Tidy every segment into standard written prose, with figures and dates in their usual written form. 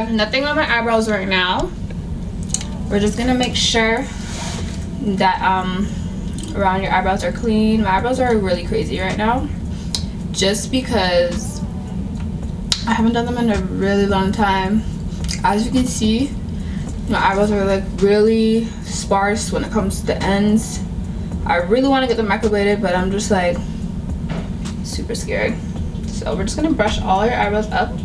have nothing on my eyebrows right now. We're just gonna make sure that around your eyebrows are clean. My eyebrows are really crazy right now just because I haven't done them in a really long time. As you can see, my eyebrows are like really sparse when it comes to the ends. I really want to get them microbladed, but I'm just like super scared. So we're just gonna brush all your eyebrows up,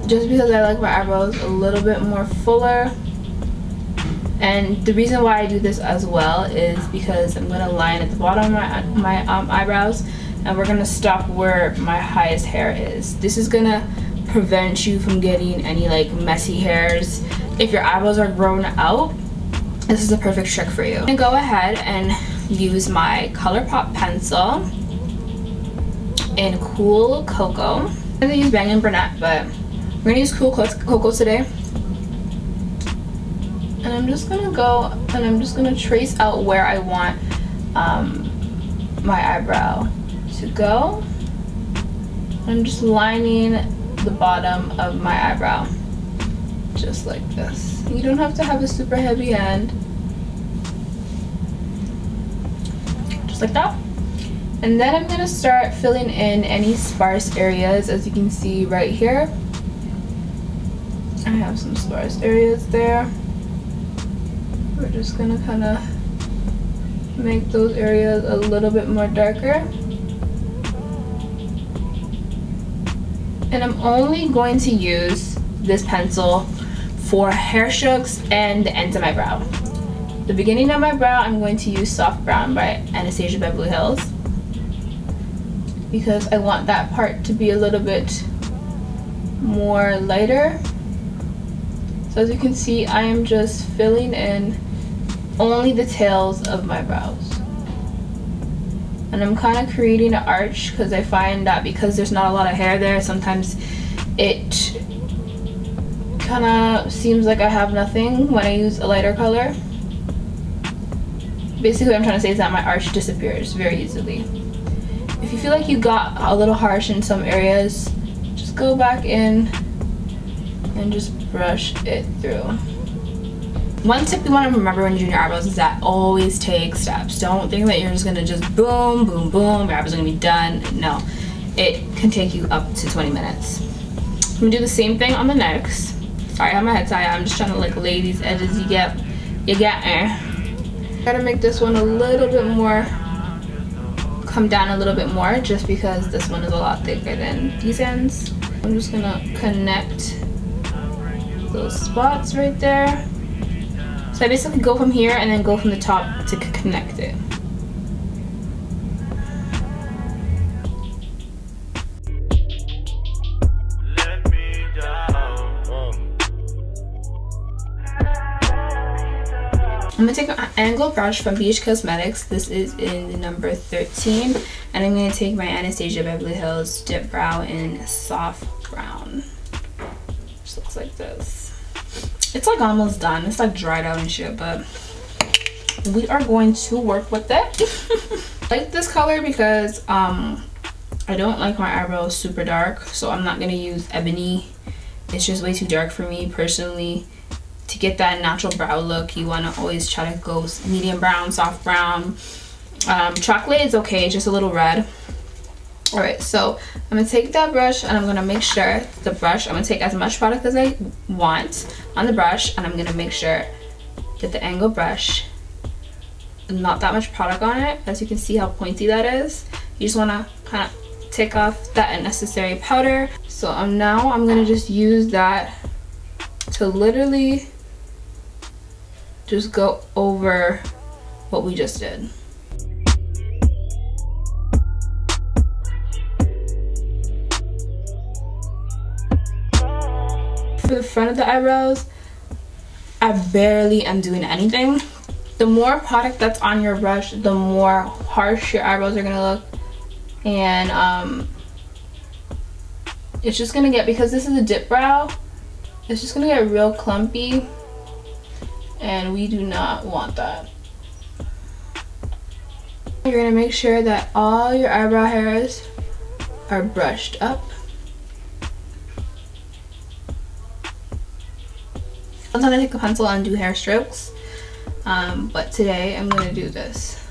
just because I like my eyebrows a little bit more fuller. And the reason why I do this as well is because I'm gonna line at the bottom of my eyebrows, and we're gonna stop where my highest hair is. This is gonna prevent you from getting any like messy hairs. If your eyebrows are grown out, this is a perfect trick for you. I'm gonna go ahead and use my ColourPop pencil in Cool Cocoa. I'm gonna use Bang & Burnett, but we're gonna use Cool Cocoa today. And I'm just gonna go and I'm just gonna trace out where I want my eyebrow to go. I'm just lining the bottom of my eyebrow just like this. You don't have to have a super heavy hand, just like that. And then I'm gonna start filling in any sparse areas. As you can see right here, I have some sparse areas there. We're just gonna kind of make those areas a little bit more darker. And I'm only going to use this pencil for hair strokes and the ends of my brow. The beginning of my brow, I'm going to use Soft Brown by Anastasia Beverly Hills, because I want that part to be a little bit more lighter. So as you can see, I am just filling in only the tails of my brows. And I'm kind of creating an arch because I find that because there's not a lot of hair there, sometimes it kind of seems like I have nothing when I use a lighter color. Basically what I'm trying to say is that my arch disappears very easily. If you feel like you got a little harsh in some areas, just go back in and just brush it through. One tip you want to remember when you're doing your eyebrows is that always take steps. Don't think that you're just going to just boom, boom, boom, your eyebrows are going to be done. No, it can take you up to 20 minutes. I'm going to do the same thing on the necks. Sorry, I have my head tied. I'm just trying to like lay these edges you get Gotta make this one a little bit more, come down a little bit more, just because this one is a lot thicker than these ends. I'm just gonna connect those spots right there. So I basically go from here and then go from the top to connect it. I'm gonna take an angled brush from Beach Cosmetics. This is in the number 13, and I'm gonna take my Anastasia Beverly Hills Dip Brow in Soft Brown. Just looks like this. It's like almost done. It's like dried out and shit, but we are going to work with it. I like this color because I don't like my eyebrows super dark, so I'm not gonna use ebony. It's just way too dark for me personally. To get that natural brow look, you want to always try to go medium brown, soft brown. Chocolate is okay, just a little red. Alright, so I'm going to take that brush and I'm going to make sure the brush, I'm going to take as much product as I want on the brush, and I'm going to make sure that the angle brush, not that much product on it. As you can see how pointy that is. You just want to kind of take off that unnecessary powder. So now I'm going to just use that to literally just go over what we just did. For the front of the eyebrows, I barely am doing anything. The more product that's on your brush, the more harsh your eyebrows are gonna look. And it's just gonna get, because this is a dip brow, it's just gonna get real clumpy, and we do not want that. You're gonna make sure that all your eyebrow hairs are brushed up. Sometimes I take a pencil and do hair strokes, but today I'm gonna do this.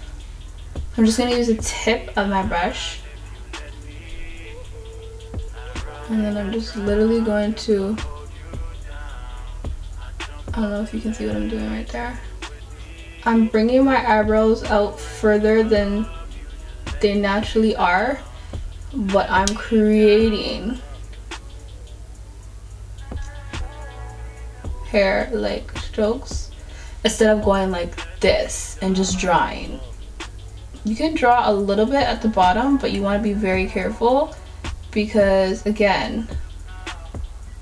I'm just gonna use the tip of my brush, and then I'm just literally going to, I don't know if you can see what I'm doing right there. I'm bringing my eyebrows out further than they naturally are, but I'm creating hair like strokes instead of going like this and just drawing. You can draw a little bit at the bottom, but you want to be very careful because, again,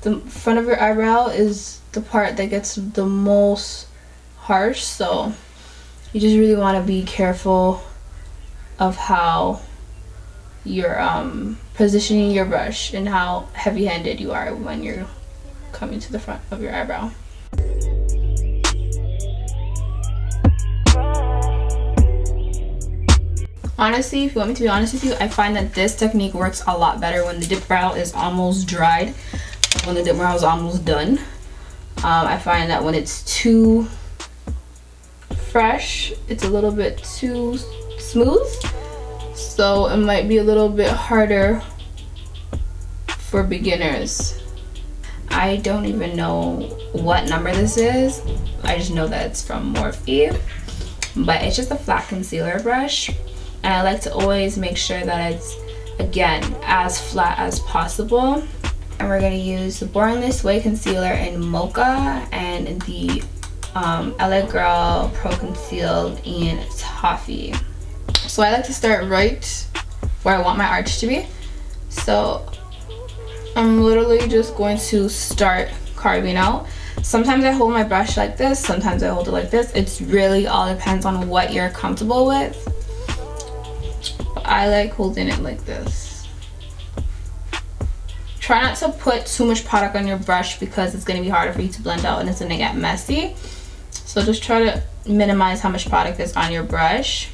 the front of your eyebrow is the part that gets the most harsh, so you just really want to be careful of how you're positioning your brush and how heavy-handed you are when you're coming to the front of your eyebrow. Honestly, if you want me to be honest with you, I find that this technique works a lot better when the dip brow is almost dried, when the dip brow is almost done. I find that when it's too fresh, it's a little bit too smooth, so it might be a little bit harder for beginners. I don't even know what number this is. I just know that it's from Morphe, but it's just a flat concealer brush, and I like to always make sure that it's, again, as flat as possible. And we're going to use the Born This Way concealer in Mocha and the LA Girl Pro Concealed in Toffee. So I like to start right where I want my arch to be. So I'm literally just going to start carving out. Sometimes I hold my brush like this, sometimes I hold it like this. It's really all depends on what you're comfortable with. But I like holding it like this. Try not to put too much product on your brush because it's going to be harder for you to blend out and it's going to get messy. So just try to minimize how much product is on your brush.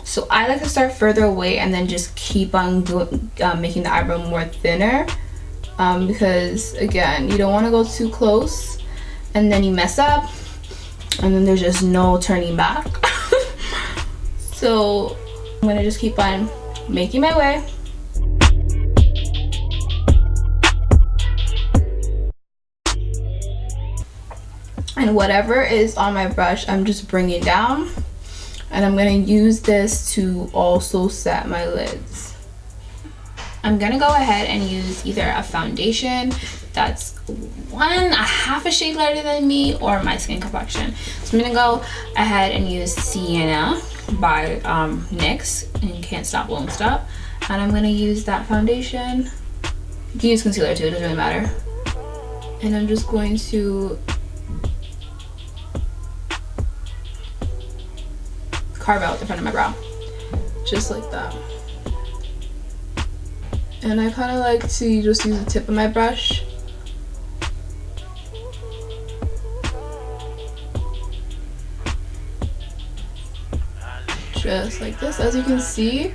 So I like to start further away and then just keep on making the eyebrow more thinner, because again, you don't want to go too close and then you mess up and then there's just no turning back. So I'm gonna just keep on making my way. And whatever is on my brush, I'm just bringing down. And I'm going to use this to also set my lids. I'm going to go ahead and use either a foundation that's a half a shade lighter than me or my skin complexion. So I'm going to go ahead and use Sienna by NYX and Can't Stop Won't Stop. And I'm going to use that foundation. You can use concealer too, it doesn't really matter. And I'm just going to carve out the front of my brow, just like that. And I kind of like to just use the tip of my brush. Just like this. As you can see,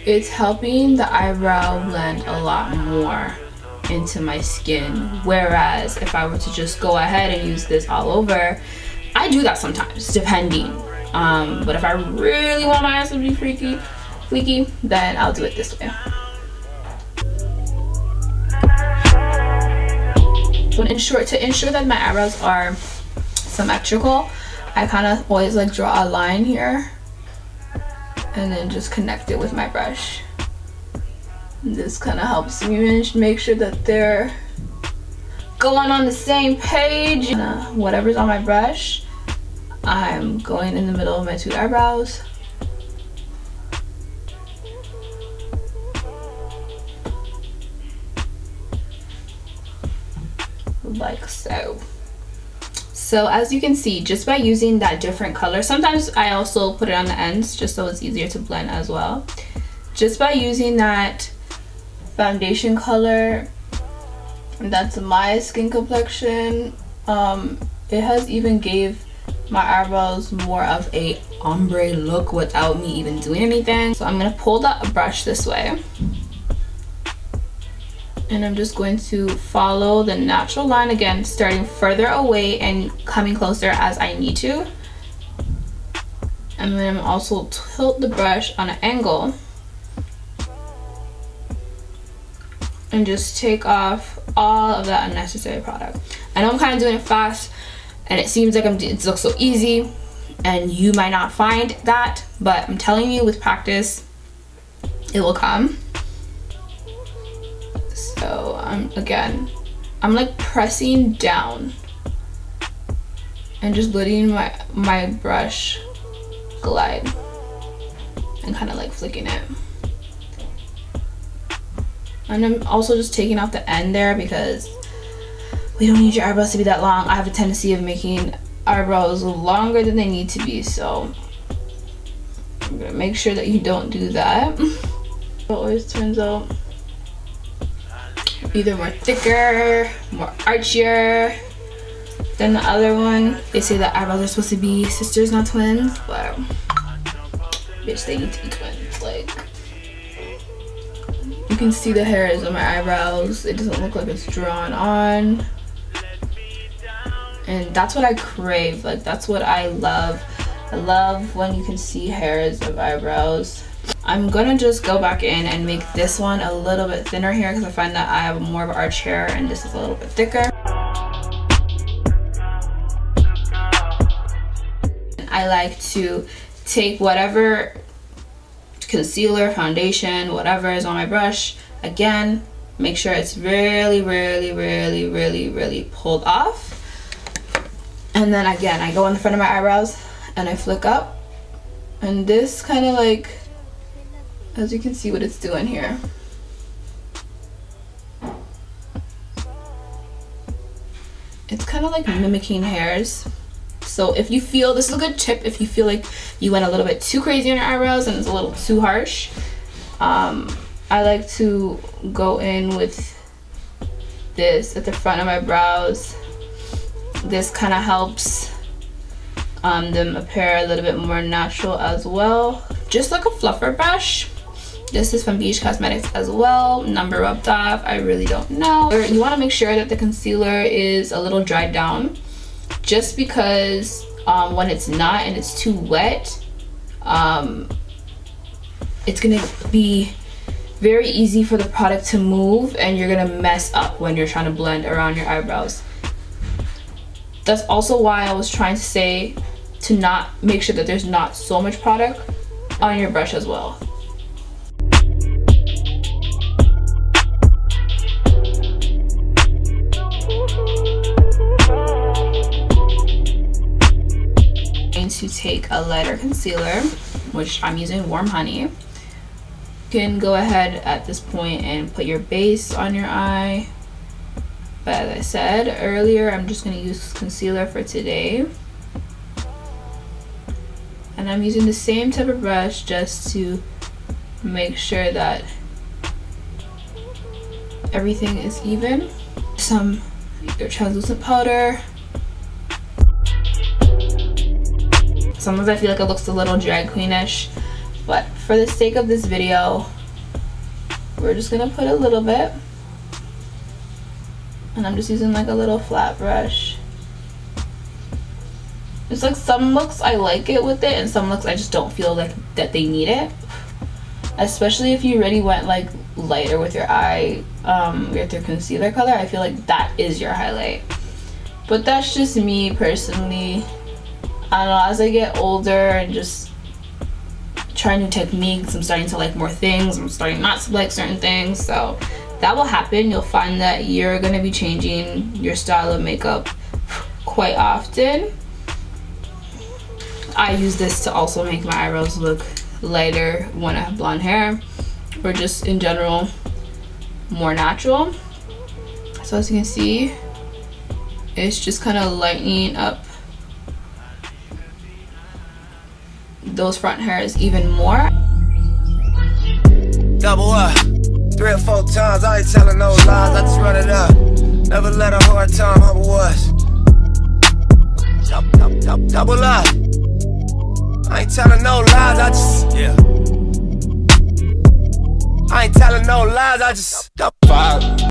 it's helping the eyebrow blend a lot more into my skin. Whereas if I were to just go ahead and use this all over, I do that sometimes, depending. But if I really want my eyes to be fleeky, then I'll do it this way. So to ensure that my eyebrows are symmetrical, I kind of always like draw a line here and then just connect it with my brush. And this kind of helps me make sure that they're going on the same page. Whatever's on my brush, I'm going in the middle of my two eyebrows. Like so. So as you can see, just by using that different color, sometimes I also put it on the ends just so it's easier to blend as well. Just by using that foundation color that's my skin complexion, it has even gave my eyebrows more of a ombre look without me even doing anything. So I'm gonna pull that brush this way And I'm just going to follow the natural line again, starting further away and coming closer as I need to. And then I'm also tilt the brush on an angle and just take off all of that unnecessary product. I know I'm kind of doing it fast and it seems like it looks so easy and you might not find that, but I'm telling you, with practice it will come. So I'm like pressing down and just letting my brush glide and kind of like flicking it. And I'm also just taking off the end there because we don't need your eyebrows to be that long. I have a tendency of making eyebrows longer than they need to be, so I'm gonna make sure that you don't do that. It always turns out either more thicker, more archier than the other one. They say that eyebrows are supposed to be sisters, not twins, but bitch, they need to be twins. Like, you can see the hairs on my eyebrows. It doesn't look like it's drawn on. And that's what I crave. Like, that's what I love. I love when you can see hairs of eyebrows. I'm gonna just go back in and make this one a little bit thinner here because I find that I have more of an arch hair and this is a little bit thicker. I like to take whatever concealer, foundation, whatever is on my brush, again, make sure it's really pulled off. And then again, I go in the front of my eyebrows and I flick up, and this kind of like, as you can see what it's doing here, it's kind of like mimicking hairs. So if you feel, this is a good tip, if you feel like you went a little bit too crazy on your eyebrows and it's a little too harsh, I like to go in with this at the front of my brows. This kind of helps them appear a little bit more natural as well. Just like a fluffer brush. This is from Beach Cosmetics as well. Number rubbed off, I really don't know. You want to make sure that the concealer is a little dried down, just because when it's not and it's too wet, it's gonna be very easy for the product to move and you're gonna mess up when you're trying to blend around your eyebrows. That's also why I was trying to say to not make sure that there's not so much product on your brush as well. To take a lighter concealer, which I'm using Warm Honey. You can go ahead at this point and put your base on your eye, but as I said earlier, I'm just going to use concealer for today, and I'm using the same type of brush just to make sure that everything is even. Some either translucent powder. Sometimes I feel like it looks a little drag queenish, but for the sake of this video, we're just gonna put a little bit. And I'm just using like a little flat brush. It's like some looks I like it with it, and some looks I just don't feel like that they need it. Especially if you already went like lighter with your eye, with your concealer color, I feel like that is your highlight. But that's just me personally. I don't know, as I get older and just try new techniques, I'm starting to like more things, I'm starting not to like certain things, so that will happen. You'll find that you're gonna be changing your style of makeup quite often. I use this to also make my eyebrows look lighter when I have blonde hair, or just in general more natural. So as you can see, it's just kind of lightening up those front hairs even more. Double up 3 or 4 times, I ain't telling no lies, I just run it up. Never let a hard time humble us. Double up, I ain't telling no lies, I just, yeah. I ain't telling no lies, I just, 5